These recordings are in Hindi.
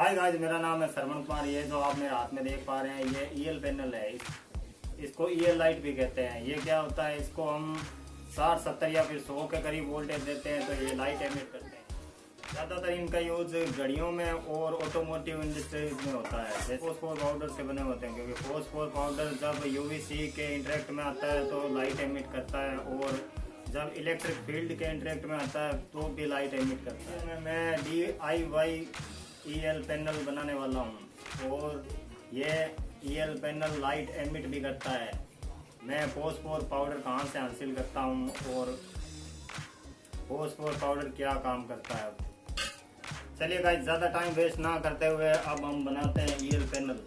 हाय गाइस, मेरा नाम है सरवण कुमार। ये जो आप मेरे हाथ में देख पा रहे हैं ये ईएल पैनल है। इसको ईएल लाइट भी कहते हैं। ये क्या होता है, इसको हम 60, 70 या फिर 100 के करीब वोल्टेज देते हैं तो ये लाइट एमिट करते हैं। ज़्यादातर इनका यूज घड़ियों में और ऑटोमोटिव इंडस्ट्रीज में होता है। जैसे फॉस्फोर पाउडर से बने होते हैं, क्योंकि फॉस्फोर पाउडर जब यूवीसी के इंटरेक्ट में आता है तो लाइट एमिट करता है, और जब इलेक्ट्रिक फील्ड के इंटरेक्ट में आता है तो भी लाइट एमिट करता है। मैं DIY ईएल पैनल बनाने वाला हूँ और ये ईएल पैनल लाइट एमिट भी करता है। मैं फॉस्फोर पाउडर कहाँ से हासिल करता हूँ और फॉस्फोर पाउडर क्या काम करता है। चलिए गाइस, ज़्यादा टाइम वेस्ट ना करते हुए अब हम बनाते हैं ईएल पैनल।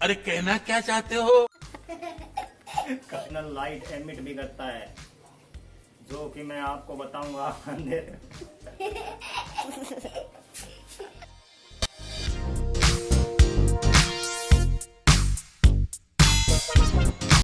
अरे कहना क्या चाहते हो? कर्नल लाइट एमिट भी करता है, जो कि मैं आपको बताऊंगा अंधेरे